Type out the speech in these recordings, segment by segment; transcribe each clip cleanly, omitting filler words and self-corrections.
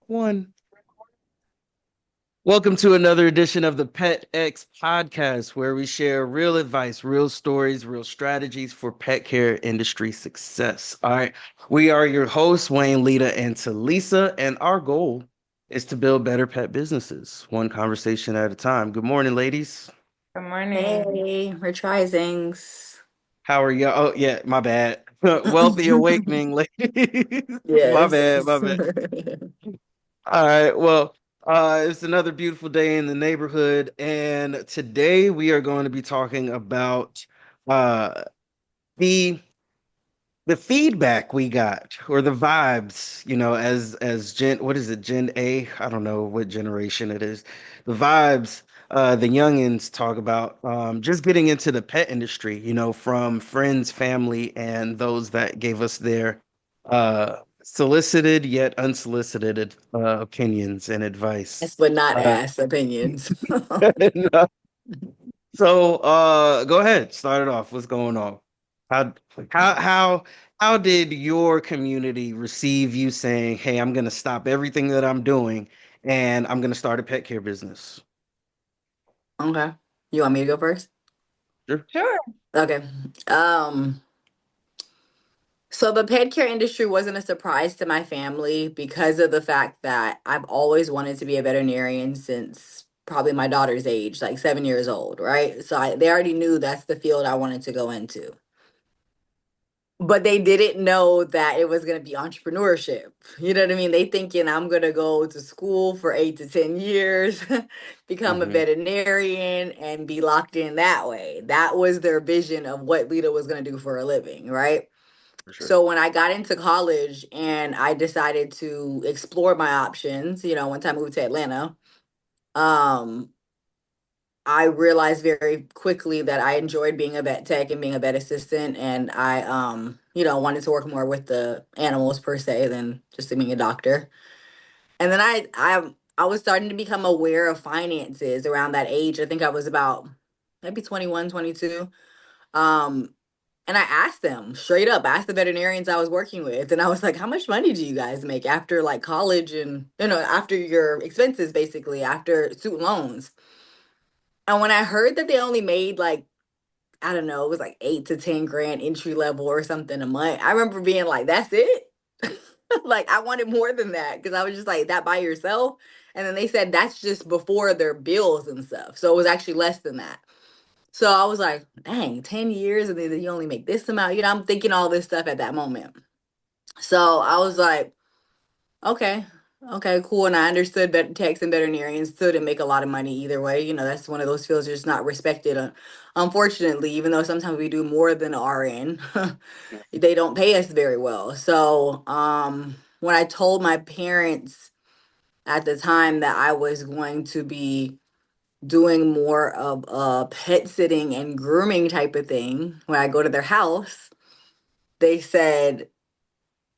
One. Welcome to another edition of the PETx Podcast, where we share real advice, real stories, real strategies for pet care industry success. All right, we are your hosts, Wayne, Lita, and TeLisa, and our goal is to build better pet businesses, one conversation at a time. Good morning, ladies. Good morning. Hey, Reprisings. How are you? Oh, yeah, my bad. Wealthy awakening, ladies. My bad, my Yes. bad. All right. Well, it's another beautiful day in the neighborhood, and today we are going to be talking about uh, the the feedback we got or the vibes. As Gen, what is it, Gen A? I don't know what generation it is. The vibes the youngins talk about just getting into the pet industry. From friends, family, and those that gave us their solicited yet unsolicited opinions and advice. Yes, but not Uh, ass opinions. so go ahead, start it off. What's going on? How how how how did your community receive you saying, "Hey, I'm going to stop everything that I'm doing and I'm going to start a pet care business"? Okay. You want me to go first? Sure. Sure. Okay. Um, so the pet care industry wasn't a surprise to my family because of the fact that I've always wanted to be a veterinarian since probably my daughter's age, like 7 years old, right? They already knew that's the field I wanted to go into. But they didn't know that it was going to be entrepreneurship. You know what I mean? They thinking I'm going to go to school for 8 to 10 years, become a Hmm. veterinarian, and be locked in that way. That was their vision of what Lita was going to do for a living, right? For sure. So when I got into college and I decided to explore my options, once I moved to Atlanta, um, I realized very quickly that I enjoyed being a vet tech and being a vet assistant, and I, wanted to work more with the animals per se than just being a doctor. And then I was starting to become aware of finances around that age. I think I was about maybe 21, 22. Um, and I asked them straight up, asked the veterinarians I was working with, and I was like, "How much money do you guys make after like college and after your expenses, basically after student loans?" And when I heard that they only made like, I don't know, it was like 8 to 10 grand entry level or something a month, I remember being like, that's it? Like, I wanted more than that because I was just like, that by yourself? And then they said that's just before their bills and stuff. So it was actually less than that. So I was like, dang, 10 years and then you only make this amount. I'm thinking all this stuff at that moment. So I was like, okay. Okay, cool. And I understood that techs and veterinarians still didn't make a lot of money either way. That's one of those fields that's just not respected. Unfortunately, even though sometimes we do more than RN, they don't pay us very well. So, when I told my parents at the time that I was going to be doing more of a pet sitting and grooming type of thing, when I go to their house, they said,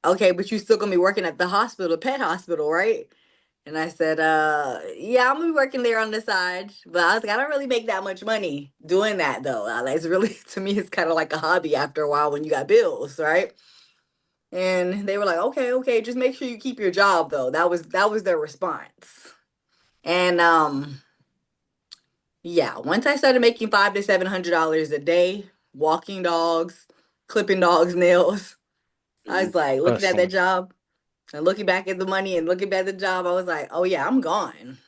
okay, but you still gonna be working at the hospital, pet hospital, right? And I said, yeah, I'm gonna be working there on the side. But I was like, I don't really make that much money doing that though. Like, it's really to me, it's kind of like a hobby after a while when you got bills, right? And they were like, okay, okay, just make sure you keep your job though. That was their response. And yeah, once I started making $500 to $700 a day, walking dogs, clipping dogs' nails, I Hmm. was like looking at that Hustling. job and looking back at the money and looking back at the job, I was like, oh yeah, I'm gone.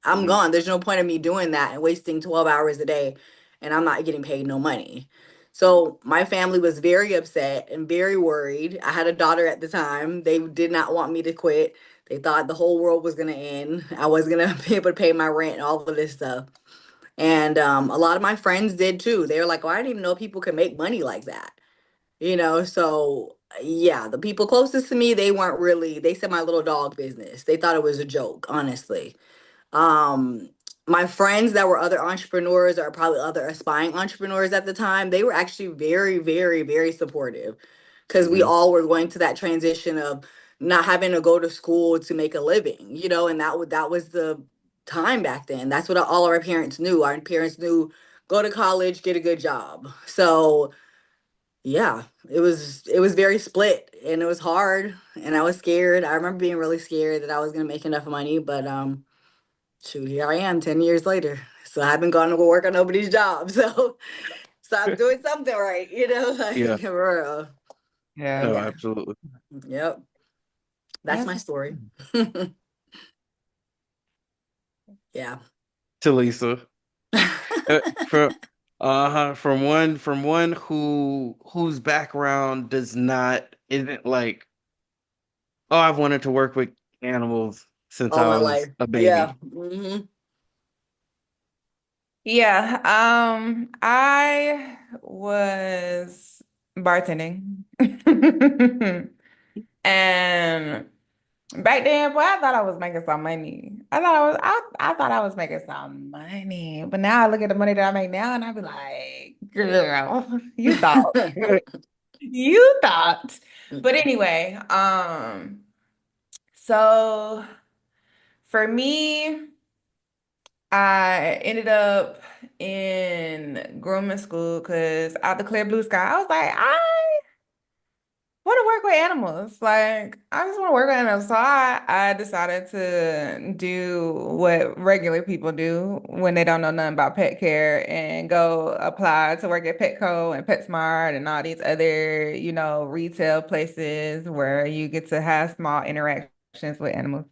I'm Hmm. gone. There's no point of me doing that and wasting 12 hours a day and I'm not getting paid no money. So my family was very upset and very worried. I had a daughter at the time. They did not want me to quit. They thought the whole world was gonna end. I was gonna be able to pay my rent and all of this stuff. And a lot of my friends did too. They were like, "Oh, I didn't even know people could make money like that." So yeah, the people closest to me, they weren't really, they said my little dog business. They thought it was a joke, honestly. Um, my friends that were other entrepreneurs or probably other aspiring entrepreneurs at the time, they were actually very, very, very supportive because we Hmm. all were going to that transition of not having to go to school to make a living, and that was the time back then. That's what all our parents knew. Our parents knew go to college, get a good job. So Yeah, it was very split and it was hard and I was scared. I remember being really scared that I was gonna make enough money, but shoot, here I am 10 years later. So I haven't gone to work on nobody's job. So I'm doing something right, Yeah. like for real. But Yeah. No, yeah. absolutely. Yep. That's That's my story. Yeah. TeLisa. From from one whose background does not isn't like, oh, I've wanted to work with animals since All I my was life. a Yeah. baby. yeah. I was bartending. And back then, boy, I thought I was making some money. I thought I was making some money. But now I look at the money that I make now and I be like, girl, you thought. You thought. But anyway, so for me, I ended up in grooming school because out the clear blue sky, I was like, I want to work with animals. Like, I just want to work with animals. So I decided to do what regular people do when they don't know nothing about pet care and go apply to work at Petco and PetSmart and all these other, retail places where you get to have small interactions with animals.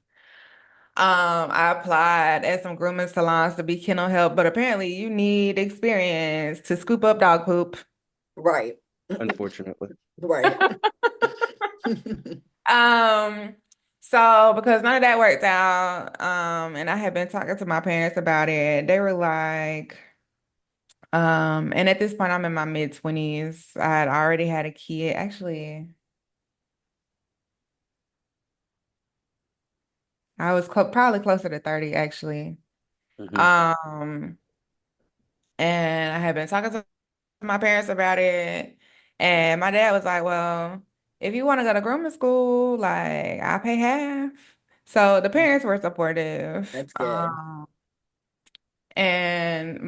I applied at some grooming salons to be kennel help, but apparently you need experience to scoop up dog poop. Right. Unfortunately. Right. Um, so because none of that worked out, and I had been talking to my parents about it, they were like, and at this point I'm in my mid-20s. I had already had a kid. Actually, I was probably closer to 30 actually. Hmm. Um, and I had been talking to my parents about it, and my dad was like, "Well, if you want to go to grooming school, like I pay half." So the parents were supportive. That's good. And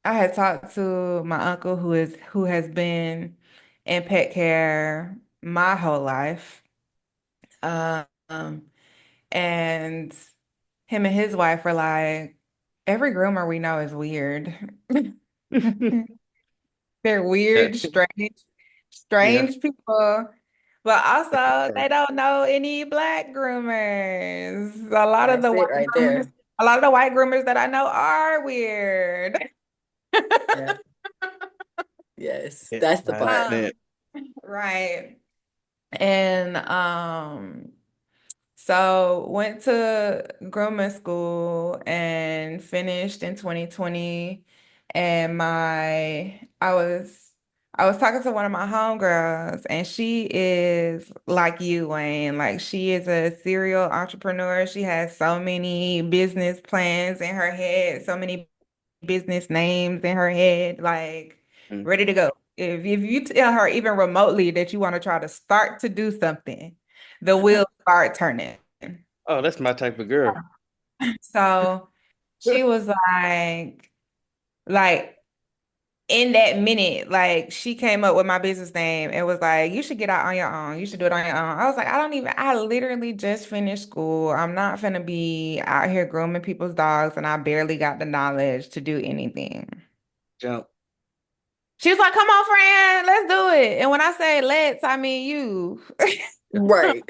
I had talked to my uncle who has been in pet care my whole life. Um, and him and his wife were like, every groomer we know is weird. They're weird, Yeah. strange people. But also, Uh, they don't know any black groomers. That's it right there. A lot of the white groomers that I know are weird. Yeah. Yes. Yeah, That's the I part. Um, understand. right. And so went to grooming school and finished in 2020. And I was talking to one of my homegirls, and she is like you, Wayne. Like she is a serial entrepreneur. She has so many business plans in her head, so many business names in her head, like Mm. ready to go. If you tell her even remotely that you want to try to start to do something, the wheels start turning. Oh, that's my type of girl. So she was like in that minute, like she came up with my business name and was like, you should get out on your own. You should do it on your own. I was like, I literally just finished school. I'm not gonna be out here grooming people's dogs and I barely got the knowledge to do anything. Jump. She was like, come on, friend, let's do it. And when I say let's, I mean you. Right.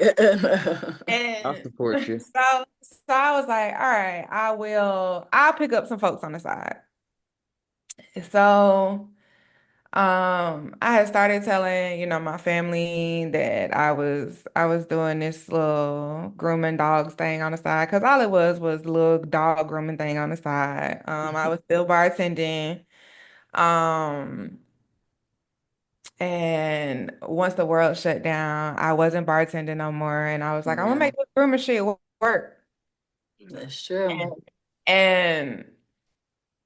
I'll And support you. so I was like, all right, I'll pick up some folks on the side. So I had started telling, my family that I was doing this little grooming dogs thing on the side because all it was a little dog grooming thing on the side. I was still bartending. Um, And once the world shut down, I wasn't bartending no more. And I was like, I'm gonna Yeah, make this rumor shit work. that's true. And, and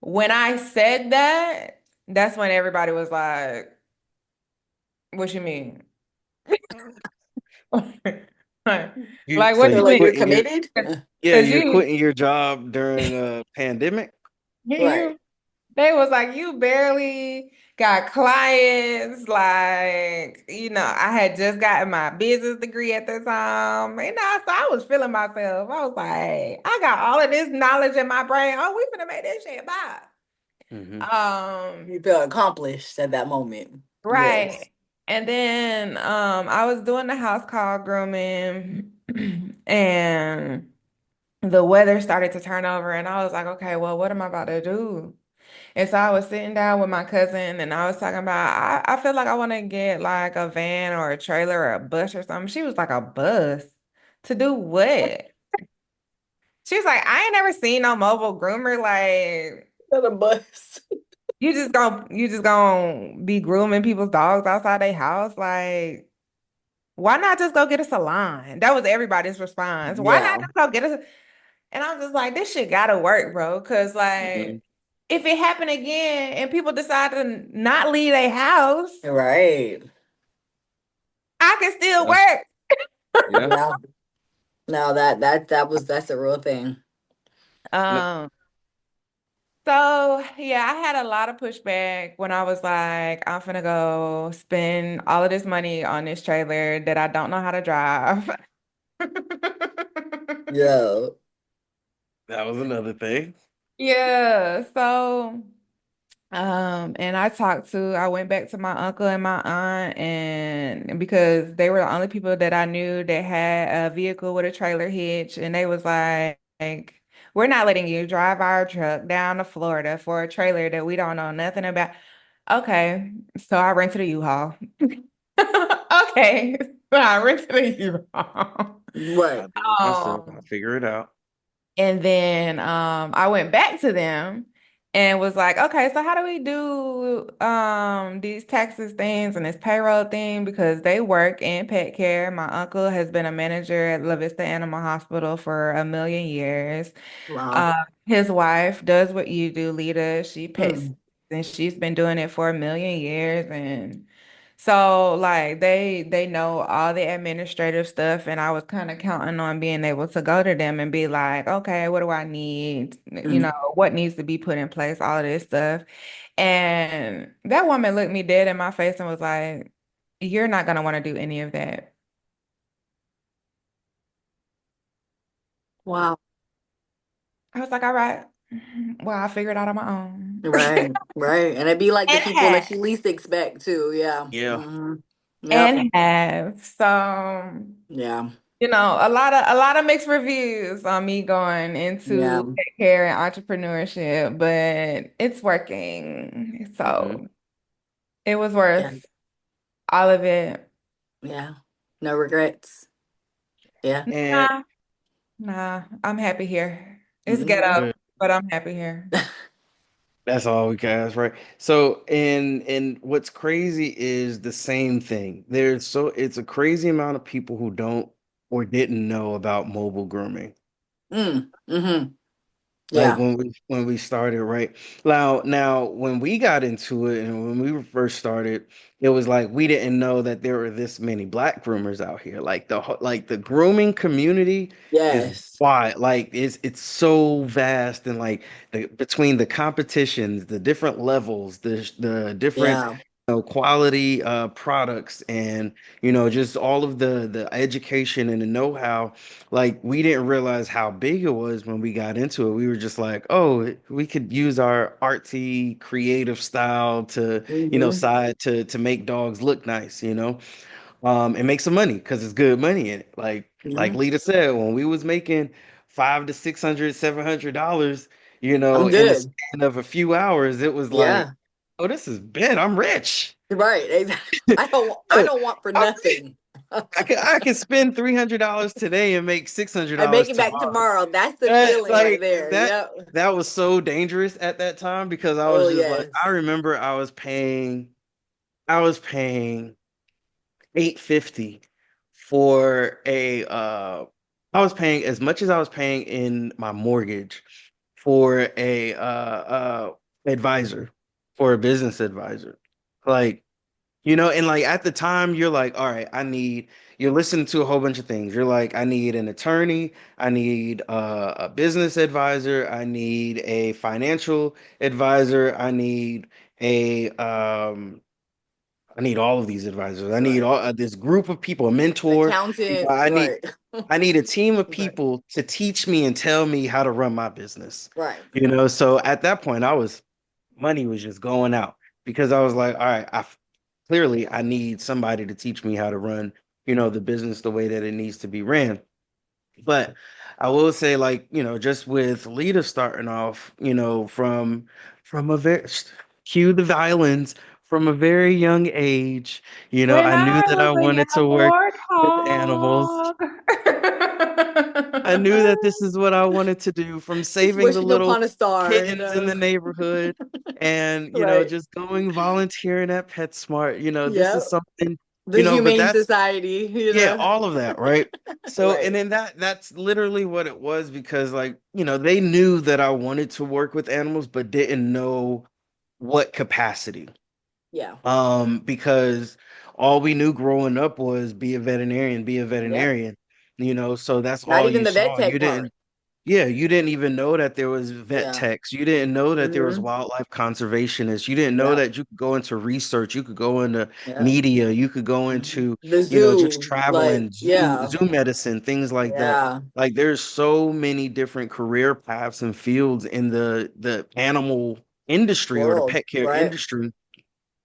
when I said that, that's when everybody was like, what you mean? Like, You so what Feel you you like mean? you're quitting your committed? yeah, Because you're quitting your job during a pandemic. Right. they was like, you barely, got clients, like, I had just gotten my business degree at the time. So I was feeling myself. I was like, I got all of this knowledge in my brain. Oh, we finna make this shit by. Mm-hmm. You feel accomplished at that moment. Yes. Right. And then I was doing the house call grooming and the weather started to turn over and I was like, okay, well, what am I about to do? And so I was sitting down with my cousin and I was talking about, I feel like I want to get like a van or a trailer or a bus or something. She was like, a bus? To do what? She was like, I ain't never seen no mobile groomer. Like, Another bus. you just gonna be grooming people's dogs outside their house. Like, why not just go get a salon? That was everybody's response. Why not Yeah. just go get a? And I was just like, this shit gotta work, bro. Cause Mm-hmm. like, if it happened again and people decide to not leave their house, Right. I can still Yeah. work. Yeah. Yeah. No, that's a real thing. No, Um, so yeah, I had a lot of pushback when I was like, I'm finna go spend all of this money on this trailer that I don't know how to drive. Yeah. that was another thing. Yeah, so and I went back to my uncle and my aunt and because they were the only people that I knew that had a vehicle with a trailer hitch and they was like, we're not letting you drive our truck down to Florida for a trailer that we don't know nothing about. Okay, so I rented a U-Haul. Okay, so I rented a U-Haul. Right. I did it myself. I Um, figure it out. and then I went back to them and was like, okay, so how do we do these taxes things and this payroll thing? Because they work in pet care. My uncle has been a manager at La Vista Animal Hospital for a million years. Wow. Uh, his wife does what you do, Lita. She pets Mm. and she's been doing it for a million years. And so like they know all the administrative stuff and I was kind of counting on being able to go to them and be like, okay, what do I need? Mm. What needs to be put in place, all of this stuff. And that woman looked me dead in my face and was like, you're not gonna want to do any of that. Wow. I was like, all right, well, I'll figure it out on my own. Right. Right. And it'd be like the And people have that you least expect too. Yeah. Yeah. Hmm. Yep. and have. So Yeah. a lot of mixed reviews on me going Yeah. into pet care and entrepreneurship, but it's working. Mm-hmm. So it was Yeah. worth all of it. Yeah. No regrets. Yeah. And Nah, nah, I'm happy here. It's Mhm. ghetto, good. but I'm happy here. That's all we can ask, right? So, and what's crazy is the same thing. It's a crazy amount of people who don't or didn't know about mobile grooming. Mm. Hmm. Like Yeah. when we started, right? Now when we got into it and when we first started, it was like we didn't know that there were this many black groomers out here. Like like the grooming community is Yes. wide. Like it's so vast and like between the competitions, the different levels, the different Yeah. quality products and just all of the education and the know-how, like we didn't realize how big it was when we got into it. We were just like, oh, we could use our artsy creative style to Hmm. side to make dogs look nice, and make some money because it's good money in it. Like Yeah. Lita said, when we was making 500 to 600 $700, I'm in the good. span of a few hours, it was like, Yeah. oh, this is bad, I'm rich. Right. Exactly. I Look, don't want for I'm nothing. I can spend $300 today and make six hundred I make dollars it back tomorrow. tomorrow. That's the That feeling right like there. that Yep. that was so dangerous at that time because I was Oh just like, I yes. remember I was paying 850 for a I was paying as much as I was paying in my mortgage for a advisor, for a business advisor. Like and like at the time, you're like, all right, you're listening to a whole bunch of things. You're like, I need an attorney, I need a business advisor, I need a financial advisor, I need a I need all of these advisors. I need Right. all this group of people, a An mentor. accountant. I need Right. I need a team of Right. people to teach me and tell me how to run my business. Right. So at that point money was just going out because I was like, all right, clearly I need somebody to teach me how to run, the business the way that it needs to be ran. But I will say, like, just with Lita starting off, from a very cue the violins from a very young age, When I knew I that I was a wanted to work with animals. young I knew that warthog. this is what I wanted to do, from Just saving the wishing little upon a star, kittens in the neighborhood and, Right. just going volunteering at PetSmart. This Yeah. is something, The but Humane that's, yeah, Society. all of that, right? So, and Right. then that's literally what it was, because, like, they knew that I wanted to work with animals, but didn't know what capacity. Yeah. Because all we knew growing up was be a veterinarian, be a Yep. veterinarian, so that's Not all even you the vet saw. tech part. You didn't even know that there was vet Yeah. techs. You didn't know that there was Hmm. wildlife conservationists. You didn't know Yep. that you could go into research. You could go into Yep. media. You could go Mhm. into, The just zoo, like, traveling, yeah. zoo medicine, things like that. Yeah. Like, there's so many different career paths and fields in the animal industry, or the World, pet care right? industry,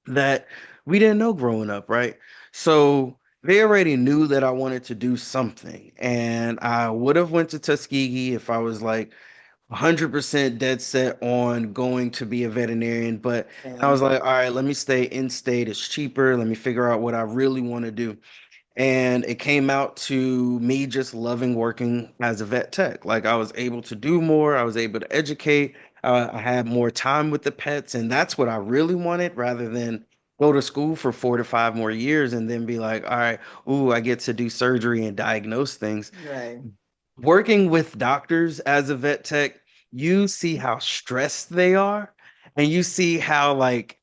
that we didn't know growing up, right? So they already knew that I wanted to do something, and I would have went to Tuskegee if I was like 100% dead set on going to be a veterinarian. But I was Same. like, all right, let me stay in state. It's cheaper. Let me figure out what I really want to do. And it came out to me just loving working as a vet tech. Like, I was able to do more, I was able to educate, I had more time with the pets. And that's what I really wanted, rather than go to school for 4 to 5 more years and then be like, all right, ooh, I get to do surgery and diagnose things. Right. Working with doctors as a vet tech, you see how stressed they are, and you see how, like,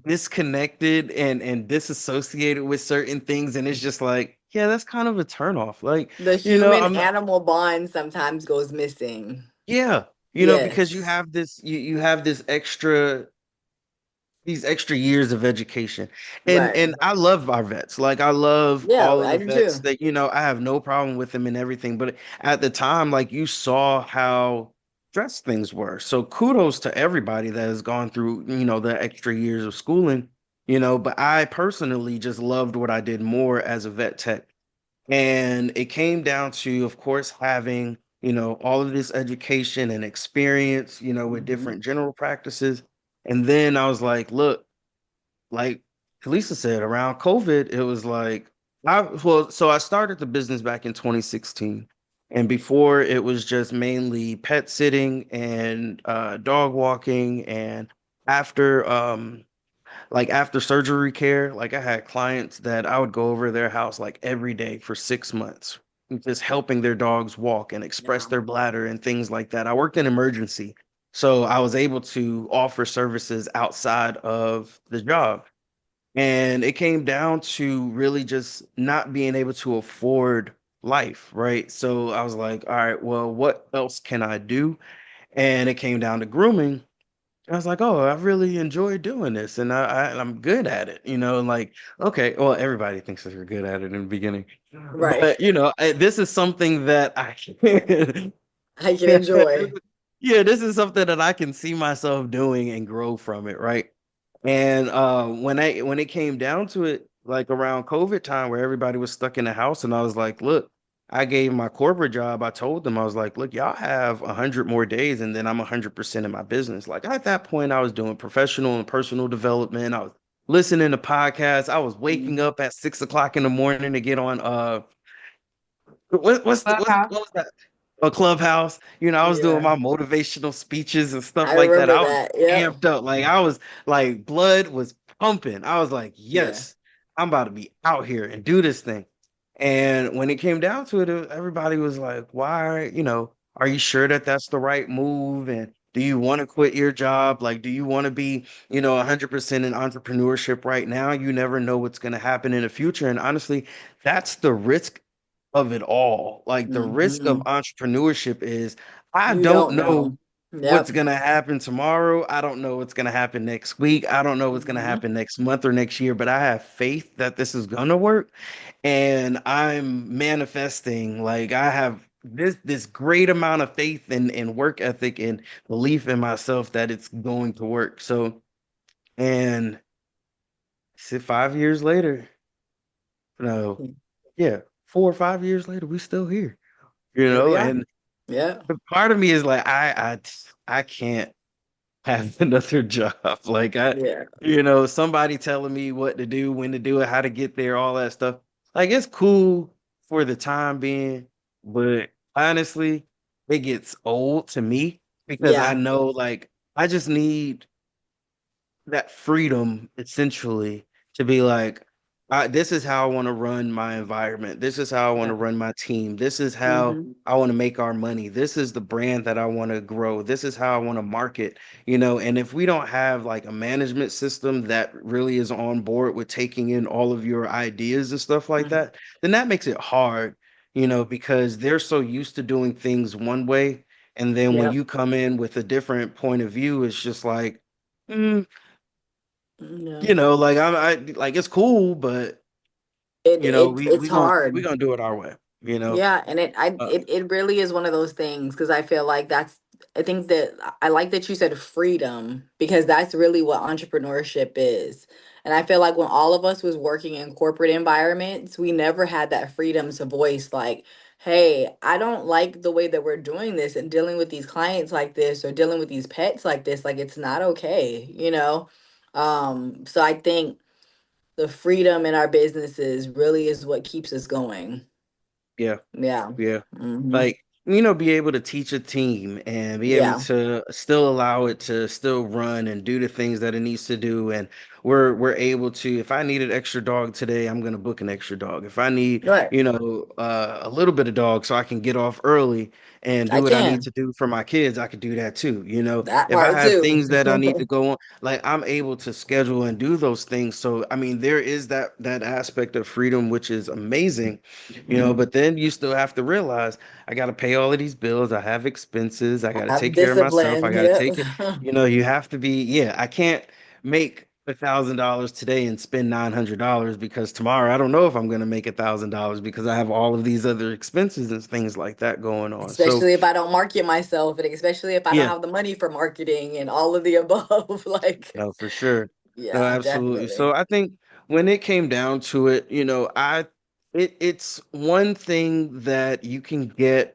disconnected and disassociated with certain things, and it's just like, yeah, that's kind of a turnoff. Like, The human I'm not, animal bond sometimes goes missing. yeah, because you Yes. have this, you have this extra, these extra years of education. and Right. and I love our vets. Like, I love Yeah, all of I the do vets too. that, I have no problem with them and everything, but at the time, like, you saw how stressed things were. So kudos to everybody that has gone through, the extra years of schooling, but I personally just loved what I did more as a vet tech. And it came down to, of course, having, all of this education and experience, with Hmm. different general practices. And then I was like, look, like TeLisa said, around COVID, it was like, so I started the business back in 2016. And before, it was just mainly pet sitting and dog walking. And after after surgery care, like, I had clients that I would go over their house like every day for 6 months, just helping their dogs walk and express Yeah. their bladder and things like that. I worked in emergency, so I was able to offer services outside of the job. And it came down to really just not being able to afford life, right? So I was like, all right, well, what else can I do? And it came down to grooming. I was like, oh, I really enjoy doing this, and I'm good at it, like, okay, well, everybody thinks that you're good at it in the beginning, Right. but, this is something that I can, I can enjoy. yeah, this is something that I can see myself doing and grow from it, right? And when it came down to it, like around COVID time, where everybody was stuck in the house, and I was like, look, I gave my corporate job. I told them, I was like, look, y'all have 100 more days, and then I'm 100% in my business. Like, at that point, I was doing professional and personal development. I was listening to podcasts. I was waking Mhm. up at 6 o'clock in the morning to get on what Clubhouse. was that? A Clubhouse. I was doing Yeah. my motivational speeches and stuff I like that. remember I was that. Yep. amped up. Like, I was like, blood was pumping. I was like, Yeah. yes, I'm about to be out here and do this thing. And when it came down to it, everybody was like, why, are you sure that that's the right move? And do you want to quit your job? Like, do you want to be, 100% in entrepreneurship right now? You never know what's going to happen in the future. And honestly, that's the risk of it all. Like, the risk of Hmm. entrepreneurship is, I You don't don't know know. what's Yep. gonna happen tomorrow. I don't know what's gonna happen next week. I don't know what's gonna Hmm. happen next month or next year, but I have faith that this is gonna work. And I'm manifesting, like I have this great amount of faith and work ethic and belief in myself that it's going to work. So, and 5 years later, no, yeah, 4 or 5 years later, we still here, Here we are. and Yeah. the part of me is like, I can't have another job. Like Yeah. somebody telling me what to do, when to do it, how to get there, all that stuff. Like it's cool for the time being, but honestly, it gets old to me because I Yeah. know like I just need that freedom essentially to be like, this is how I want to run my environment. This is how I want to Yeah. run my team. This is how Hmm. I want to make our money. This is the brand that I want to grow. This is how I want to market, And if we don't have like a management system that really is on board with taking in all of your ideas and stuff like Hmm. that, then that makes it hard, because they're so used to doing things one way. And then when Yep. you come in with a different point of view, it's just like, "Mm, Yeah. like I like it's cool, but It's we hard. gonna do it our way, you know. Yeah, and Uh, it really is one of those things because I feel like I think that I like that you said freedom because that's really what entrepreneurship is. And I feel like when all of us was working in corporate environments, we never had that freedom to voice like, "Hey, I don't like the way that we're doing this and dealing with these clients like this or dealing with these pets like this. Like it's not okay, you know?" So I think the freedom in our businesses really is what keeps us going. yeah. Yeah. Yeah. Hmm. Like, be able to teach a team and be able Yeah. to still allow it to still run and do the things that it needs to do. And we're able to, if I need an extra dog today, I'm gonna book an extra dog. If I need, Right. a little bit of dog so I can get off early and I do what I need can. to do for my kids, I could do that too. That If I part have too. things that I need to go on, like I'm able to schedule and do those things. So I mean, there is that aspect of freedom, which is amazing, Mhm. but then you still have to realize I got to pay all of these bills. I have expenses. I got to Have take care of myself. I discipline. got to Yep. take it. You have to be, yeah, I can't make $1,000 today and spend $900 because tomorrow I don't know if I'm going to make $1,000 because I have all of these other expenses and things like that going on. So, Especially if I don't market myself, and especially if I don't yeah. have the money for marketing and all of the above. Like, No, for sure. No, yeah, absolutely. So definitely. I think when it came down to it, it's one thing that you can get,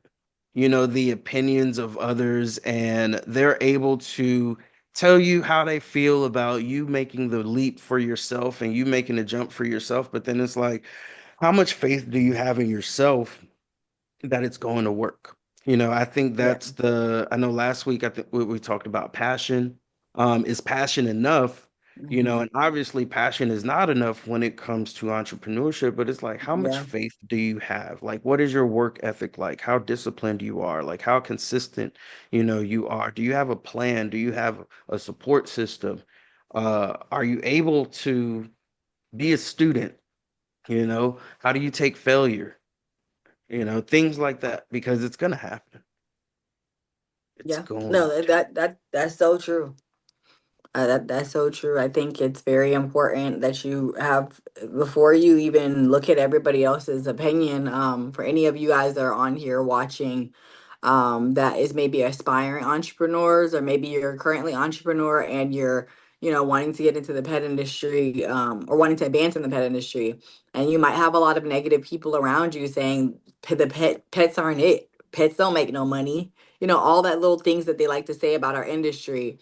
the opinions of others and they're able to tell you how they feel about you making the leap for yourself and you making the jump for yourself. But then it's like, how much faith do you have in yourself that it's going to work. I think Yeah. I know last week I think we talked about passion. Is passion enough? Hmm. And obviously passion is not enough when it comes to entrepreneurship, but it's like how much Yeah. faith do you have? Like what is your work ethic like? How disciplined you are? Like how consistent, you are? Do you have a plan? Do you have a support system? Are you able to be a student? How do you take failure? Things like that, because it's gonna happen. It's Yeah. going No, to. that's so true. That's so true. I think it's very important that you have before you even look at everybody else's opinion. For any of you guys that are on here watching, that is maybe aspiring entrepreneurs, or maybe you're currently entrepreneur and you're wanting to get into the pet industry, or wanting to advance in the pet industry, and you might have a lot of negative people around you saying the pets aren't it. Pets don't make no money. All that little things that they like to say about our industry.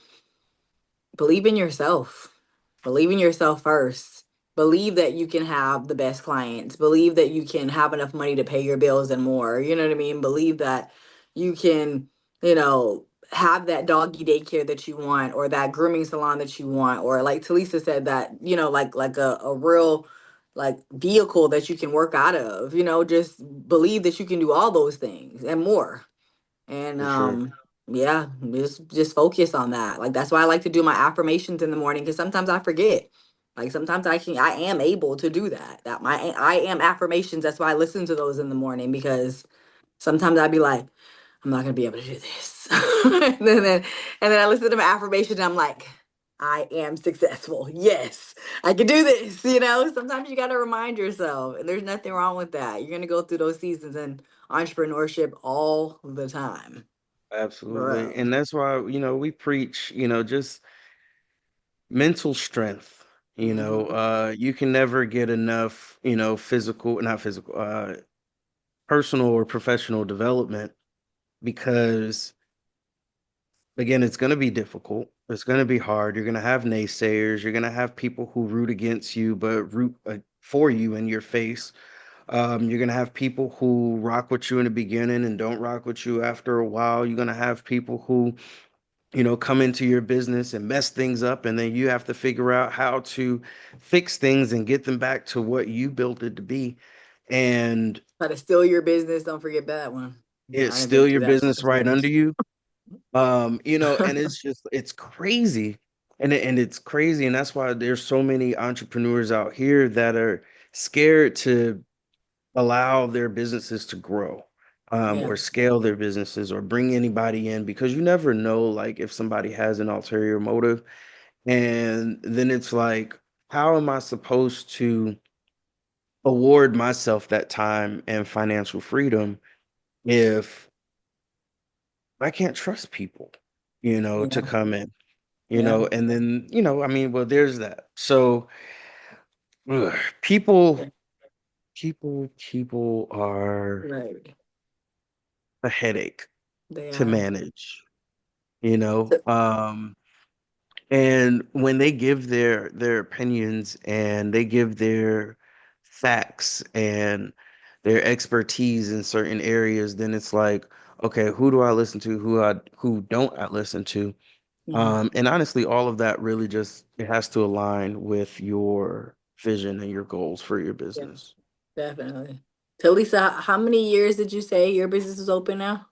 Believe in yourself. Believe in yourself first. Believe that you can have the best clients. Believe that you can have enough money to pay your bills and more. You know what I mean? Believe that you can, have that doggy daycare that you want, or that grooming salon that you want, or like TeLisa said, that, like a real like vehicle that you can work out of. Just believe that you can do all those things and more. And For sure. yeah, just focus on that. Like that's why I like to do my affirmations in the morning, because sometimes I forget. Like sometimes I am able to do that. That my I am affirmations. That's why I listen to those in the morning, because sometimes I'd be like, I'm not gonna be able to do this. And then I listen to my affirmation and I'm like, I am successful. Yes, I can do this. Sometimes you gotta remind yourself, and there's nothing wrong with that. You're gonna go through those seasons in entrepreneurship all the time. Absolutely. Bro. And that's why, we preach, just mental strength. Hmm. You can never get enough, physical, not physical, personal or professional development because again, it's going to be difficult. It's going to be hard. You're going to have naysayers. You're going to have people who root against you, but root for you in your face. You're going to have people who rock with you in the beginning and don't rock with you after a while. You're going to have people who, come into your business and mess things up. And then you have to figure out how to fix things and get them back to what you built it to be. And Try to steal your business. Don't forget that one. Yeah, it's I've been still through your that business right experience. under you. And it's crazy. And it's crazy. And that's why there's so many entrepreneurs out here that are scared to allow their businesses to grow, Yeah, or scale their businesses or bring anybody in because you never know, like, if somebody has an ulterior motive. And then it's like, how am I supposed to award myself that time and financial freedom if I can't trust people, to yeah, come in? yeah, And then, I mean, well, there's that. So, ugh, people, yeah. people are Right. a headache They to are. manage, So, and when they give their opinions and they give their facts and their expertise in certain areas, then it's like, okay, who do I listen to? Who don't I listen to? mhm. And honestly, all of that really just it has to align with your vision and your goals for your Yeah, business. definitely. TeLisa, how many years did you say your business is open now?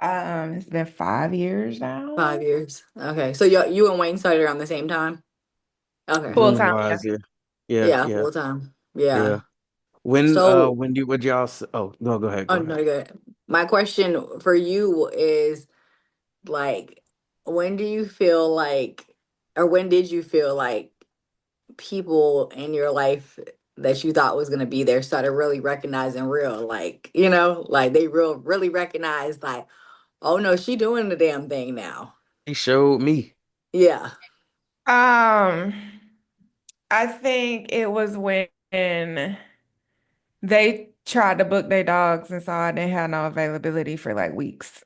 It's been 5 years now. 5 years. Okay. So you and Wayne started around the same time? Okay. Full time, yeah. Business-wise, yeah. Yeah, Yeah, yeah, full time. yeah. Yeah. When So, when do would y'all oh, no, go ahead, oh go ahead. no, good. My question for you is like, when do you feel like, or when did you feel like people in your life that you thought was gonna be there started really recognizing real, like they really recognize like, oh no, she doing the damn thing now. He showed me. Yeah. Um, I think it was when they tried to book their dogs and saw I didn't have no availability for like weeks.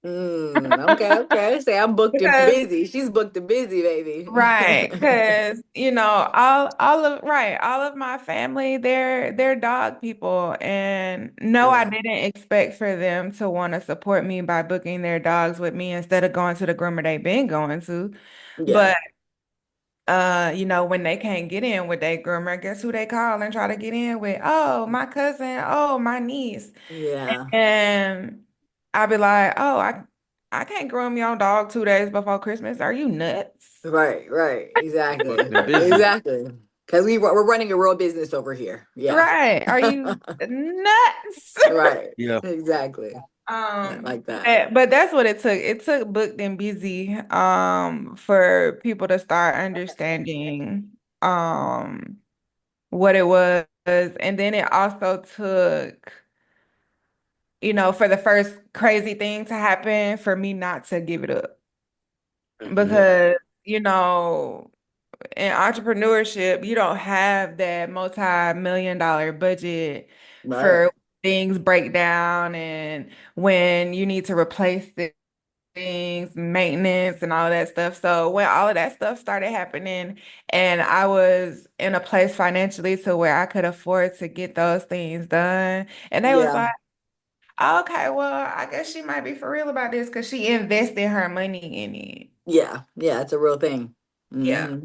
Okay, okay. Say I'm booked and Because busy. She's booked and busy, baby. right, because all of my family, they're dog people, and no, I Yeah, didn't expect for them to want to support me by booking their dogs with me instead of going to the groomer they've been going to. yeah, But when they can't get in with their groomer, guess who they call and try to get in with? Oh, my cousin, oh, my niece. yeah. And I'll be like, oh, I can't groom your dog 2 days before Christmas. Are you nuts? Right, right. Booked Exactly. and busy. Exactly. Because we're running a real business over here. Yeah. Right. Are you nuts? Right. Yeah. Exactly. Yeah, Um, like that. but that's what it took. It took booked and busy for people to start understanding what it was. And then it also took, for the first crazy thing to happen for me not to give it up. Hmm. Yeah. Because, in entrepreneurship, you don't have that multi-million dollar budget Right. for things break down and when you need to replace things, maintenance and all that stuff. So when all of that stuff started happening and I was in a place financially to where I could afford to get those things done, and they was Yeah. like, okay, well, I guess she might be for real about this because she invested her money in it. Yeah. Yeah. It's a real thing. Yeah. Hmm.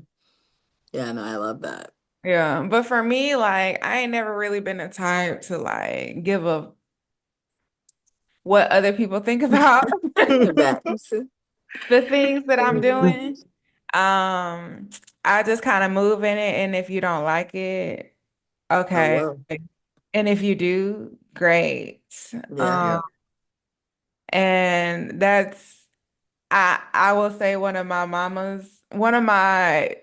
Yeah. No, I love that. Yeah, but for me, like, I ain't never really been the type to like give a what other people think about That's, the things that I'm doing. I just kind of move in it, and if you don't like it, oh okay. well. And if you do, great. Yeah. Um, Yeah. And I will say one of my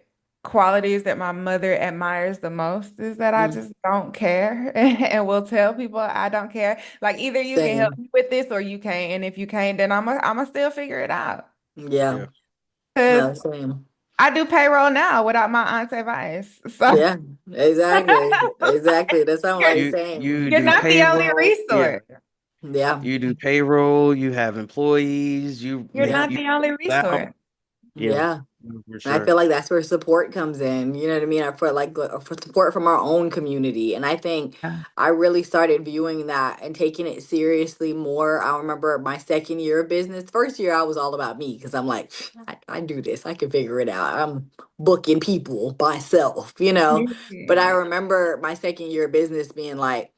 qualities that my mother admires the most is that I Mm, just don't care and will tell people I don't care. Like either you can help same. me with this or you can't. And if you can't, then I'm gonna still figure it out. Yeah. Yeah. Because No, same. I do payroll now without my aunt's advice. So Yeah, exactly. Exactly. That's what I'm you're like You you're same. do not the only payroll. Yeah. resource. Yeah. You do payroll, you have employees, You're Yeah. not you the only out. resource. Yeah, Yeah. for And I sure. feel like that's where support comes in. You know what I mean? For like for support from our own community. And I think Yeah. I really started viewing that and taking it seriously more. I remember my second year of business. First year I was all about me because I'm like, I do this. I can figure it out. I'm booking people myself, you know. But I Yeah. remember my second year of business being like,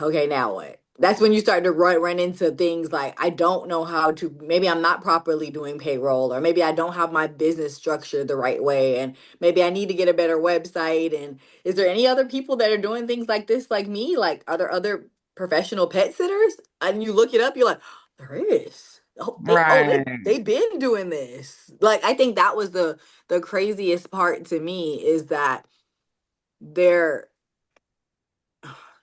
okay, now what? That's when you start to run into things like I don't know how to, maybe I'm not properly doing payroll, or maybe I don't have my business structured the right way, and maybe I need to get a better website. And is there any other people that are doing things like this like me? Like, are there other professional pet sitters? And you look it up, you're like, there is. They've Right. been doing this. Like, I think that was the craziest part to me is that there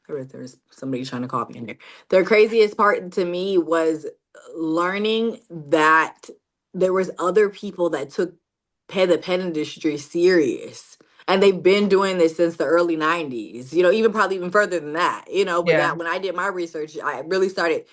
there's somebody trying to call me in there. The craziest part to me was learning that there was other people that took the pet industry serious. And they've been doing this since the early 90s, you know, even probably even further than that, you know. But Yeah. that when I did my research, I really started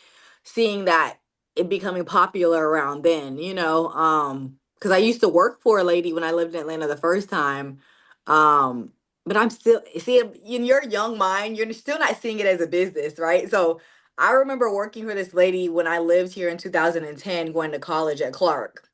seeing that it becoming popular around then, you know. Because I used to work for a lady when I lived in Atlanta the first time. Um, but I'm still see in your young mind, you're still not seeing it as a business, right? So I remember working for this lady when I lived here in 2010, going to college at Clark.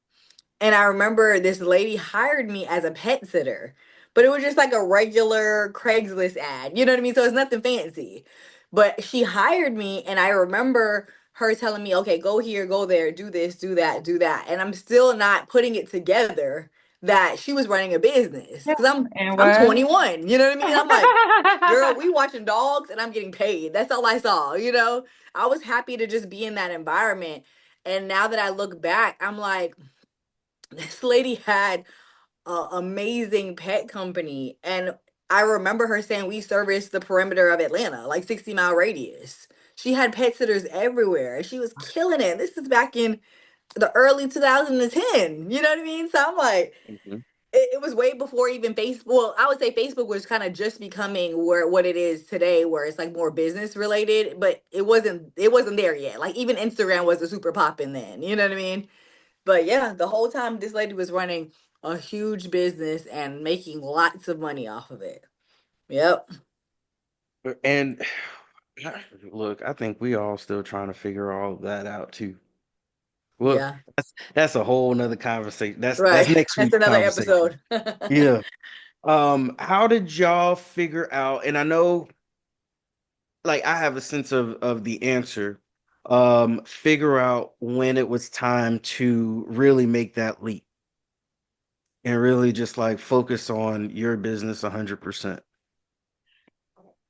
And I remember this lady hired me as a pet sitter, but it was just like a regular Craigslist ad. You know what I mean? So it's nothing fancy. But she hired me, and I remember her telling me, okay, go here, go there, do this, do that, do that. And I'm still not putting it together that she was running a business Yeah. because And I'm what? 21. You know what I mean? I'm like, girl, we watching dogs and I'm getting paid. That's all I saw, you know? I was happy to just be in that environment. And now that I look back, I'm like, this lady had an amazing pet company. And I remember her saying we service the perimeter of Atlanta, like 60-mile radius. She had pet sitters everywhere. She was killing it. This is back in the early 2010. You know what I mean? So I'm like, Mhm. it was way before even Facebook. Well, I would say Facebook was kind of just becoming where what it is today, where it's like more business related, but it wasn't there yet. Like even Instagram wasn't super popping then. You know what I mean? But yeah, the whole time this lady was running a huge business and making lots of money off of it. Yep. And look, I think we all still trying to figure all of that out too. Well, Yeah. that's a whole nother conversation. That's Right. next That's week's another conversation. episode. Yeah. How did y'all figure out? And I know, like, I have a sense of the answer. Figure out when it was time to really make that leap and really just like focus on your business 100%.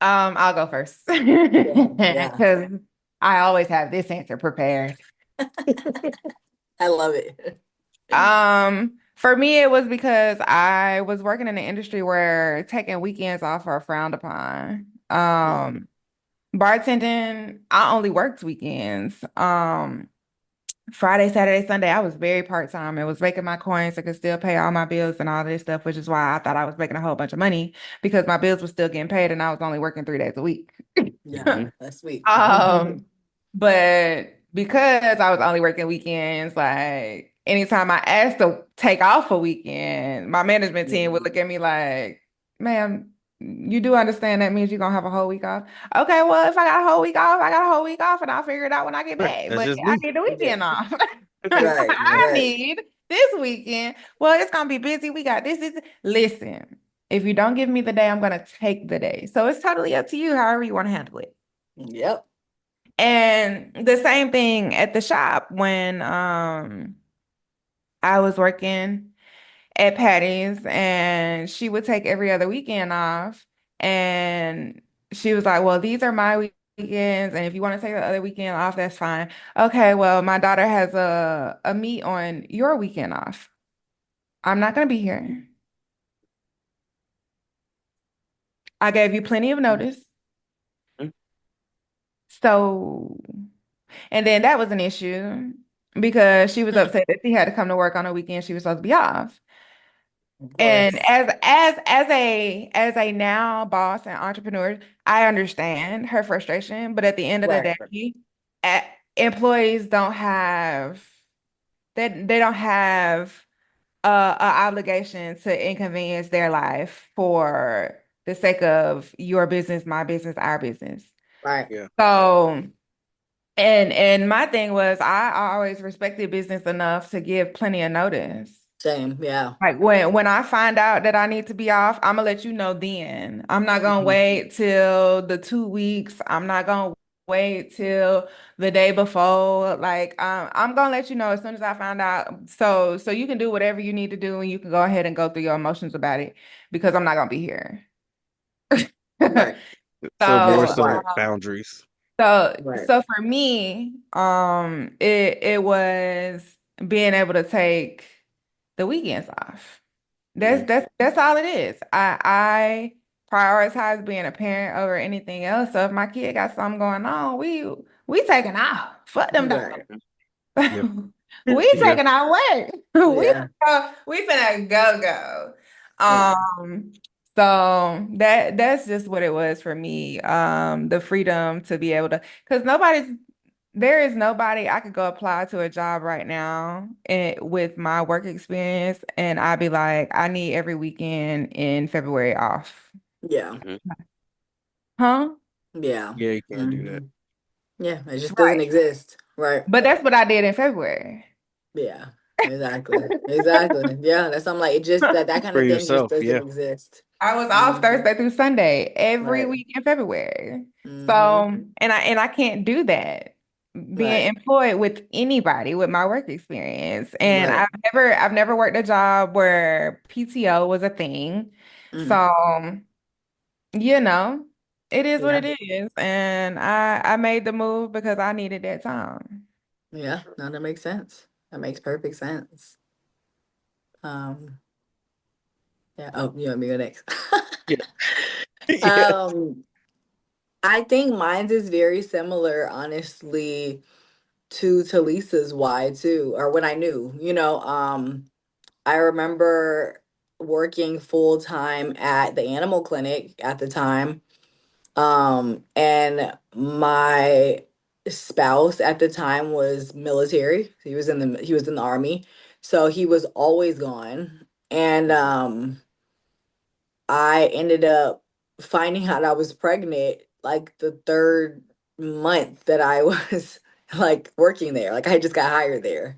I'll go first Yeah. Yeah. because I always have this answer prepared. I love it. For me, it was because I was working in an industry where taking weekends off are frowned upon. Yeah. Bartending, I only worked weekends. Friday, Saturday, Sunday, I was very part-time. It was making my coins. I could still pay all my bills and all this stuff, which is why I thought I was making a whole bunch of money because my bills were still getting paid and I was only working 3 days a week. Yeah. Hmm. That's sweet. Um, but because I was only working weekends, like anytime I asked to take off a weekend, my management team would look at me like, ma'am, you do understand that means you're gonna have a whole week off. Okay, well, if I got a whole week off, I got a whole week off and I'll figure it out when I get Right. paid. That's But just I me. need the Yeah. weekend off. Right. I Right. need this weekend. Well, it's gonna be busy. We got this. Listen, if you don't give me the day, I'm gonna take the day. So it's totally up to you, however you want to handle it. Yep. And the same thing at the shop when I was working at Patty's and she would take every other weekend off and she was like, "Well, these are my weekends. weekends, and if you want to take the other weekend off, that's fine. Okay, well, my daughter has a meet on your weekend off. I'm not gonna be here. I gave you plenty of notice. Mhm. So, and then that was an issue because she was upset that she had to come to work on a weekend she was supposed to be off. Of And course. as a now boss and entrepreneur, I understand her frustration, but at the end of the Right. day, a- employees don't have they don't have a obligation to inconvenience their life for the sake of your business, my business, our business. Right. Yeah. So, and my thing was I always respected business enough to give plenty of notice. Same. Yeah. Like when I find out that I need to be off, I'm gonna let you know then. I'm not gonna Mhm. wait till the 2 weeks. I'm not gonna wait till the day before. Like I'm gonna let you know as soon as I find out. So you can do whatever you need to do and you can go ahead and go through your emotions about it because I'm not gonna be here. Right. So more So so Right. like boundaries. Right. so for me, it was being able to take the weekends off. That's Mhm. that's that's all it is. I prioritize being a parent over anything else. So if my kid got something going on, we taking off. Fuck them dogs. Right. Yeah. We Yeah. taking our work. Yeah. We finna go. Yeah. Um, so that's just what it was for me. The freedom to be able to, because there is nobody I could go apply to a job right now with my work experience, and I'd be like, I need every weekend in February off. Yeah. Mhm. Huh? Yeah. Yeah, you can't do that. Hmm. Yeah. It just doesn't Right. exist. Right. But that's what I did in February. Yeah. Exactly. Exactly. Yeah. That's something like it just that kind For of thing just yourself, doesn't yeah. exist. I was off Hmm. Thursday through Sunday every Right. week in February. So, Hmm. and I can't do that being Right. employed with anybody with my work experience. And Right. I've never worked a job where PTO was a thing. Mm. So, you know, it is what Yeah. it is. And I made the move because I needed that time. Yeah. No, that makes sense. That makes perfect sense. Um, yeah. Oh, you want me to go next? Yeah. Yeah. Um, I think mine's is very similar, honestly, to TeLisa's why too, or when I knew, I remember working full time at the animal clinic at the time. And my spouse at the time was military. He was in the army. So he was always gone. And Mhm. I ended up finding out I was pregnant like the third month that I was like working there. Like I just got hired there.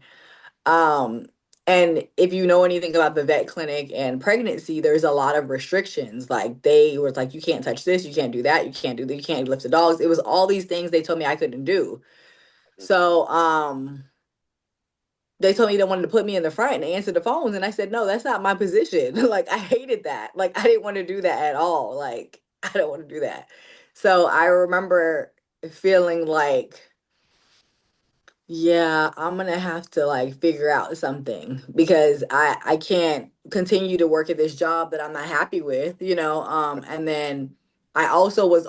Um, and if you know anything about the vet clinic and pregnancy, there's a lot of restrictions. Like they were like, you can't touch this, you can't do that, you can't do that, you can't lift the dogs. It was all these things they told me I couldn't do. So, they told me they wanted to put me in the front and answer the phones, and I said, no, that's not my position. Like I hated that. Like I didn't want to do that at all. Like I don't want to do that. So I remember feeling like yeah, I'm gonna have to like figure out something because I can't continue to work at this job that I'm not happy with, and then I also was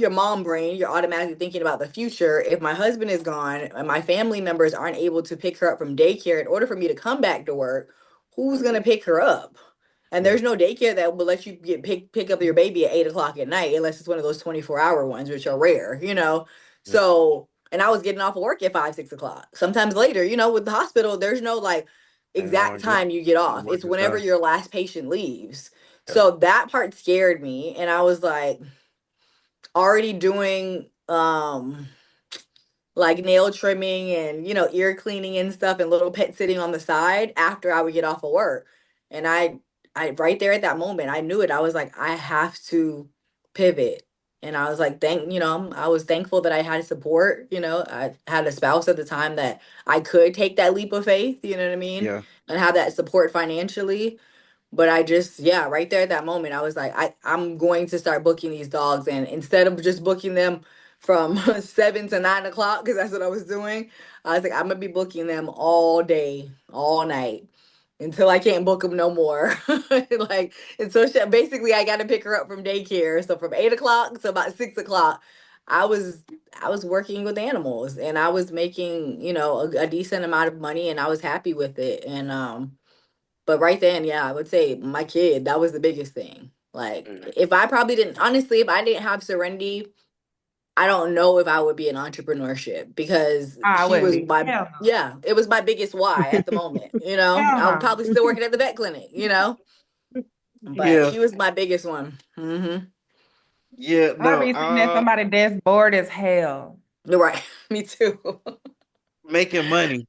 your mom brain, you're automatically thinking about the future. If my husband is gone and my family members aren't able to pick her up from daycare in order for me to come back to work, who's gonna pick her up? And Yeah. there's no daycare that will let you pick up your baby at 8 o'clock at night unless it's one of those 24-hour ones, which are rare. Yeah. So and I was getting off of work at 5, 6 o'clock. Sometimes later, with the hospital, there's no like And no, exact yep. time you get You off. work It's this whenever time. your last patient leaves. Yeah. So that part scared me. And I was like already doing like nail trimming and ear cleaning and stuff and little pet sitting on the side after I would get off of work. And I right there at that moment I knew it. I was like I have to pivot. And I was like I was thankful that I had support. I had a spouse at the time that I could take that leap of faith, you know what I mean, Yeah. and have that support financially. But I just, yeah, right there at that moment, I was like, I'm going to start booking these dogs. And instead of just booking them from 7 to 9 o'clock because that's what I was doing. I was like, I'm gonna be booking them all day, all night until I can't book them no more. Like, and so basically, I got to pick her up from daycare. So from 8 o'clock to about 6 o'clock, I was I was working with animals, and I was making, a decent amount of money, and I was happy with it. And but right then, yeah, I would say my kid, that was the biggest thing. Like, Mm. if I probably didn't, honestly, if I didn't have Serenity, I don't know if I would be in entrepreneurship because I she wouldn't was be. my, Hell yeah, it was my biggest why at the moment. no. I was Hell probably still working at the vet clinic, but Yeah, she was my biggest one. yeah, I no, be sitting at somebody desk bored as hell. You're right. Me too. making money,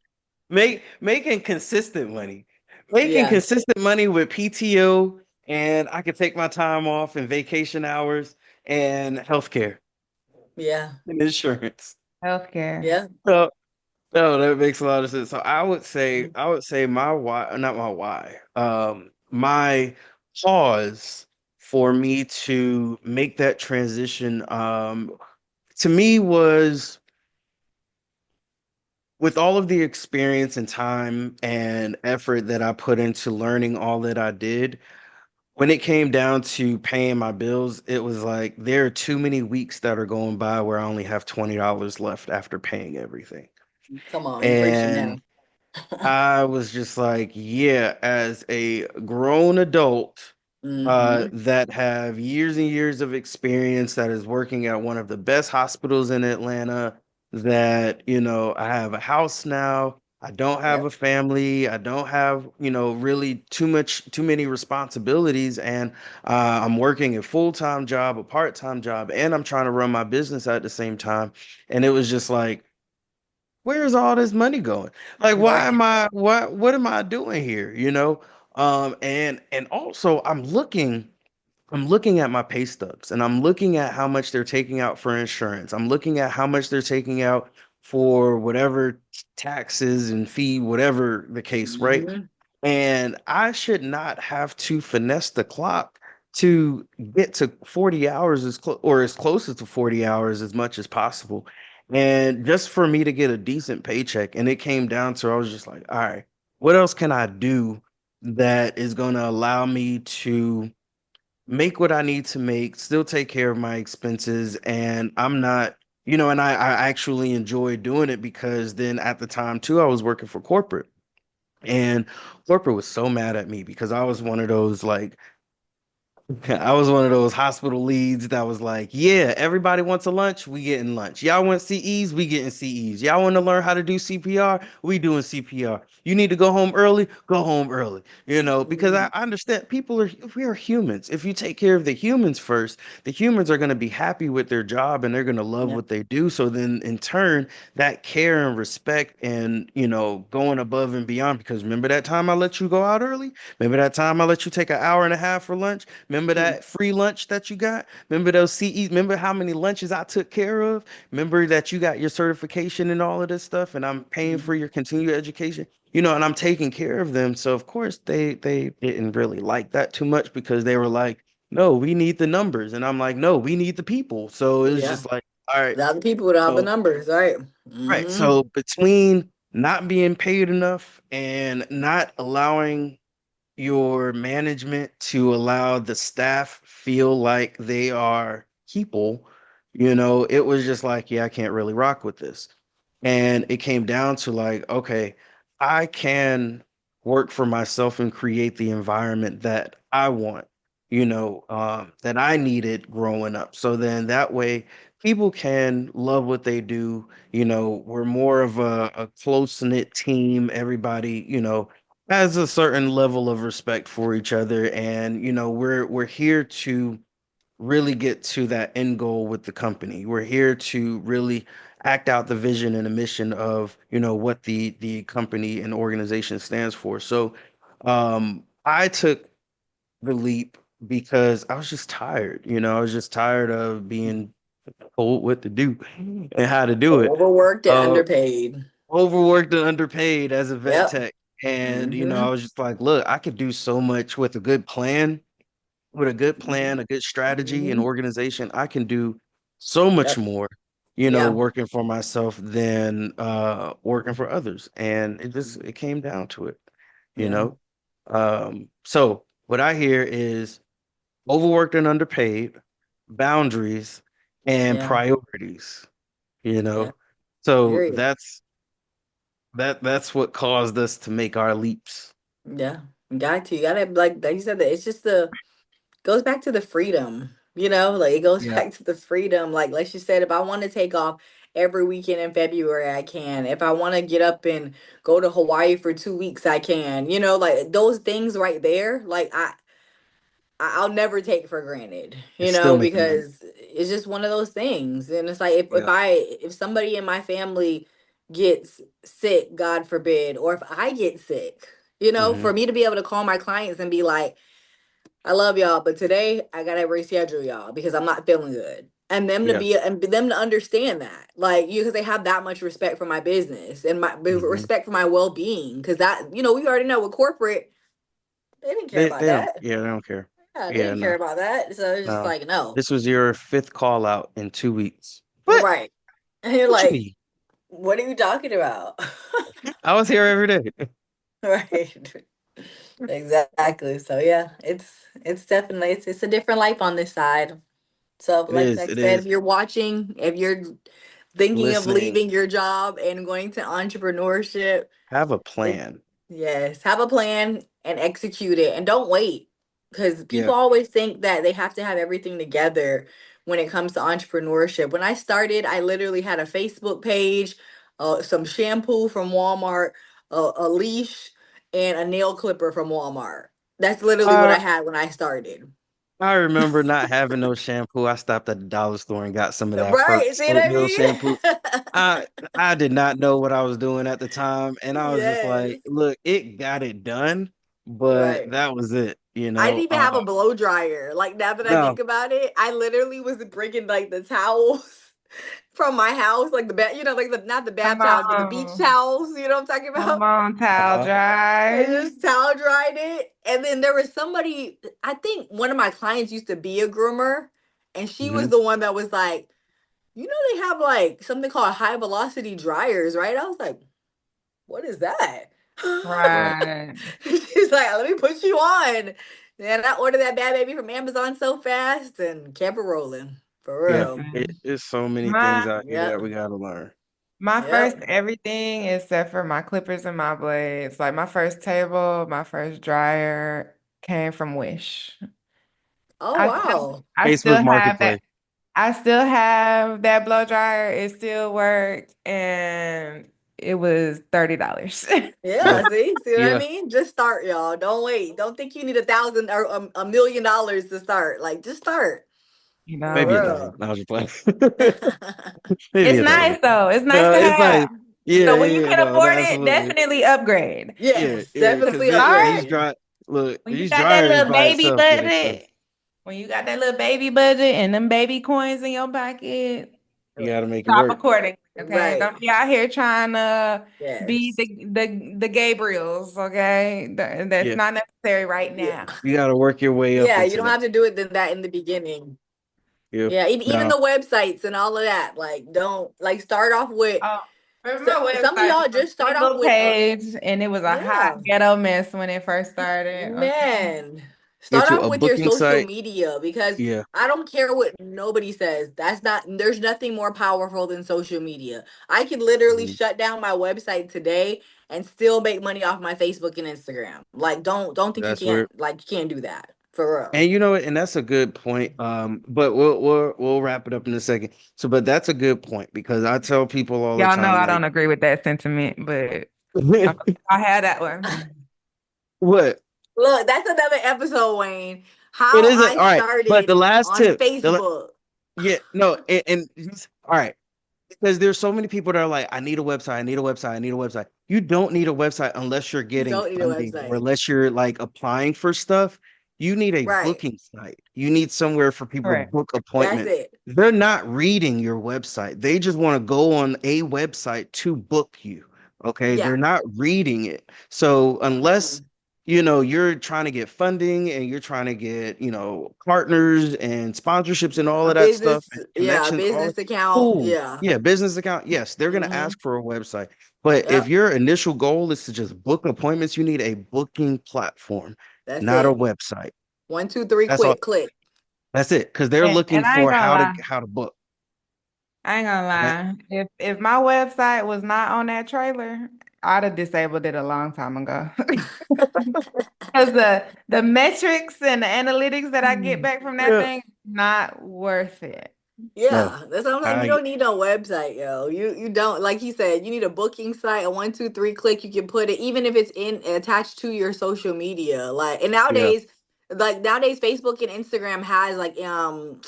making consistent money, making Yeah. consistent money with PTO, and I could take my time off and vacation hours and healthcare Yeah. and insurance. Healthcare. Yeah. So, no, that makes a lot of sense. So I would say my why, not my why, my pause for me to make that transition, to me was with all of the experience and time and effort that I put into learning all that I did. When it came down to paying my bills, it was like there are too many weeks that are going by where I only have $20 left after paying everything. Come on, you preaching And now. I was just like, yeah, as a grown adult, Mm-hmm. that have years and years of experience, that is working at one of the best hospitals in Atlanta, that, I have a house now. I don't have Yep. a family. I don't have, really too many responsibilities. And I'm working a full-time job, a part-time job, and I'm trying to run my business at the same time. And it was just like, where's all this money going? Like, why Right. am I what am I doing here? And also I'm looking at my pay stubs, and I'm looking at how much they're taking out for insurance. I'm looking at how much they're taking out for whatever taxes and fee, whatever the case, right? Mm-hmm. And I should not have to finesse the clock to get to 40 hours or as close to 40 hours as much as possible. And just for me to get a decent paycheck. And it came down to, I was just like, all right, what else can I do that is going to allow me to make what I need to make, still take care of my expenses, and I'm not, and I actually enjoy doing it because then at the time too, I was working for corporate. And corporate was so mad at me because I was one of those like I was one of those hospital leads that was like, yeah, everybody wants a lunch, we getting lunch. Y'all want CEs, we getting CEs. Y'all want to learn how to do CPR, we doing CPR. You need to go home early. Because I Mm-hmm. understand we are humans. If you take care of the humans first, the humans are going to be happy with their job and they're going to love Yep. what they do. So then in turn, that care and respect and, going above and beyond, because remember that time I let you go out early? Remember that time I let you take an hour and a half for lunch? Remember that free lunch that you got? Remember those CEs? Remember how many lunches I took care of? Remember that you got your certification and all of this stuff, and I'm paying for Mm-hmm. your continued education? And I'm taking care of them. So of course they didn't really like that too much because they were like, no, we need the numbers. And I'm like, no, we need the people. So it was Yeah. just like, all right. The other people with all the So numbers, right? right. Mm-hmm. So between not being paid enough and not allowing your management to allow the staff feel like they are people, it was just like, yeah, I can't really rock with this. And it came down to like, okay, I can work for myself and create the environment that I want, that I needed growing up. So then that way people can love what they do. We're more of a close-knit team. Everybody, has a certain level of respect for each other. And, we're here to really get to that end goal with the company. We're here to really act out the vision and the mission of, what the company and organization stands for. So I took the leap because I was just tired. I was just tired of being told what to do and how to do it. Overworked and Uh, underpaid. Overworked and underpaid as a vet Yep. tech. And, I Mm-hmm. was just like, look, I could do so much with a good plan, a good strategy and Mm-hmm. organization. I can do so much Yep. more. Yeah. working for myself than working for others. And it came down to it, you Yeah. know. So what I hear is overworked and underpaid, boundaries, and Yeah. priorities, you Yeah. know. So Period. that's what caused us to make our leaps. Yeah. You gotta like you said that it's just the goes back to the freedom, like it goes Yeah. back to the freedom. Like she said, if I want to take off every weekend in February, I can. If I want to get up and go to Hawaii for 2 weeks, I can. Like those things right there, like I'll never take for granted, It's still making money. because it's just one of those things. And it's like Yeah. if somebody in my family gets sick, God forbid, or if I get sick, Hmm. for me to be able to call my clients and be like, I love y'all, but today I gotta reschedule y'all because I'm not feeling good. And Yeah. them to understand that, like you, because they have that much respect for my business and my Hmm. respect for my well being. Because that, we already know with corporate, they didn't care about They don't. that. Yeah, they don't care. Yeah, they Yeah, didn't care no, about that. So it's just no. like, no, This was your fifth call out in 2 weeks. What? right. And you're What you like, mean? what are you talking about? I was here every day. Right. Exactly. So yeah, it's definitely it's a different life on this side. So It like is. I It said, if is. you're watching, if you're thinking of Listening. leaving your job and going to entrepreneurship, Have a it, plan. yes, have a plan and execute it and don't wait. Because Yeah. people always think that they have to have everything together when it comes to entrepreneurship. When I started, I literally had a Facebook page, some shampoo from Walmart, a leash, and a nail clipper from Walmart. That's literally what Uh, I had when I started. I remember not having no shampoo. I stopped at the dollar store and got some of that Right, Perks see what oatmeal shampoo. I mean? I I did not know what I was doing at the time, and I was just Yes. like, look, it got it done, but Right. that was it, I didn't even have a blow dryer. Like now that I No, think about it, I literally was bringing like the towels from my house, like the bath, like the not the Come bath towels, but the beach on. towels. You know what I'm talking Come about? on, towel uh-huh. I dry. just towel dried it, and then there was somebody. I think one of my clients used to be a groomer, and she was Hmm. the one that was like, they have like something called high velocity dryers, right? I was like, what is that? Right. Right. She's like, let me put you on. And I ordered that bad baby from Amazon so fast and kept it rolling. For Yeah, real. Mm-mm. it's so many things My out here that Yep. we gotta learn. my first Yep. everything except for my clippers and my blades. Like my first table, my first dryer came from Wish. Oh I still wow. I Facebook still have Marketplace. that. I still have that blow dryer. It still worked, and it was $30. Yeah, Yeah, see what I yeah, mean? Just start, y'all. Don't wait. Don't think you need 1,000 or $1 million to start. Like, just start. You maybe know, a For thousand. I was just playing. real. Maybe it's a thousand. nice though. It's nice No, to it's have. like, yeah, So when you yeah, can no, afford that's it, absolutely, definitely upgrade. yeah, Yes, yeah, because definitely Start these upgrade. dry, look, when you these got that dryers little by baby itself get expensive. budget. When you got that little baby budget and them baby coins in your pocket, You got to make it shop work. accordingly. Okay, Right. don't be out here trying to be Yes. the Gabriels. Okay, that's Yeah, not necessary right Yeah. now. you got to work your way up Yeah, you into don't that. have to do it than that in the beginning. Yeah, Yeah, even no, the websites and all of that. Like, don't like start off with Oh, remember so, my some of website y'all was a just start off single with page, and it was a hot yeah, ghetto mess when it first started. Okay. man. get Start you off a with your booking social site. media because Yeah, I don't care what nobody says. There's nothing more powerful than social media. I could literally mhm, shut down my website today and still make money off my Facebook and Instagram. Like, don't think you that's can't where. like you can't do that. For real. And you know what? And that's a good point. But we'll wrap it up in a second. So, but that's a good point because I tell people all the Y'all know time, I like, don't agree with that sentiment, but I had that one. what? Look, that's another episode, Wayne. It How isn't I all right. But the started last on tip, Facebook. yeah, no, all right. Because there's so many people that are like, I need a website, I need a website, I need a website. You don't need a website unless you're You getting don't need a funding or website. unless you're like applying for stuff. You need a Right. booking site. You need somewhere for people to Correct. book That's appointments. it. They're not reading your website. They just want to go on a website to book you. Okay. Yeah. They're not reading it. So unless Mm-mm. you're trying to get funding and you're trying to get, partners and sponsorships and all A of that stuff business, and yeah, a connections, all business account, cool. yeah. Yeah, business account. Yes, they're going to Hmm. ask for a website. But if Yep, your initial goal is to just book appointments, you need a booking platform, that's not a it. website. One, two, three, That's all. quick, click. That's it. Because they're looking And I ain't for gonna lie. how to book. I ain't gonna Right? lie. If my website was not on that trailer, I'd have disabled it a long time ago. Because the metrics and the analytics that I get Mm. back from that Yeah. thing, not worth it. No, Yeah, that's what I'm like. You I don't need no website, yo. You don't, like you said, you need a booking site, a one, two, three click. You can put it, even if it's in attached to your social media. Like, and yeah, nowadays, Facebook and Instagram has like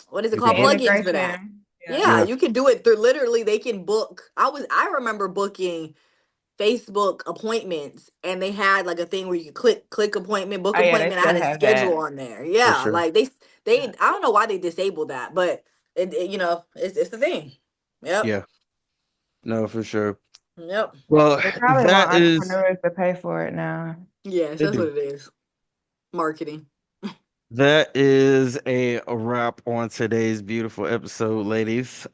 what is it you can The called? book. Plugins for that. integration. Yeah. Yeah, Yeah, you can do it through, literally they can book. I remember booking Facebook appointments, and they had like a thing where you could click appointment, book Oh yeah, they appointment. I still had a have schedule that. on there. for Yeah, sure. like they I don't know why they disabled that, but it's the thing. Yep. Yeah, no, for sure. Yep. Well, They probably want that is entrepreneurs to pay for it now. Yes, they that's what do. it is. Marketing. That is a wrap on today's beautiful episode, ladies.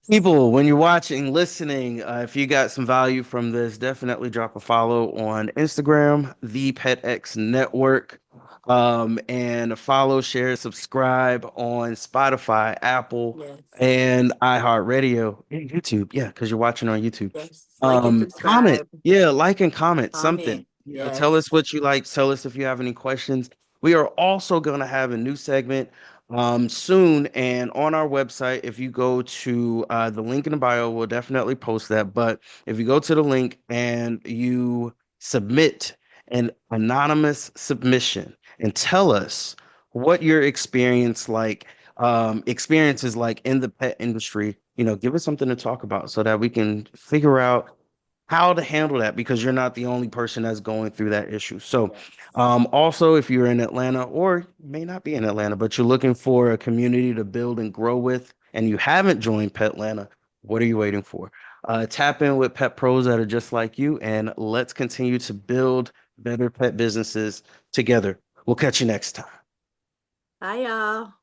People, when you're watching, listening, if you got some value from this, definitely drop a follow on Instagram, the PetX Network, and follow, share, subscribe on Spotify, Apple, Yes. and iHeartRadio, and YouTube. Yeah, because you're watching on YouTube. Yes. Like and Comment, subscribe. yeah, like and comment something. Comment. Yes. Tell us what you like. Tell us if you have any questions. We are also going to have a new segment soon, and on our website, if you go to the link in the bio, we'll definitely post that. But if you go to the link and you submit an anonymous submission and tell us what your experience is like in the pet industry, give us something to talk about so that we can figure out how to handle that because you're not the only person that's going through that issue. So, Yes. also, if you're in Atlanta or you may not be in Atlanta, but you're looking for a community to build and grow with, and you haven't joined Petlanta, what are you waiting for? Tap in with pet pros that are just like you, and let's continue to build better pet businesses together. We'll catch you next time. Bye y'all.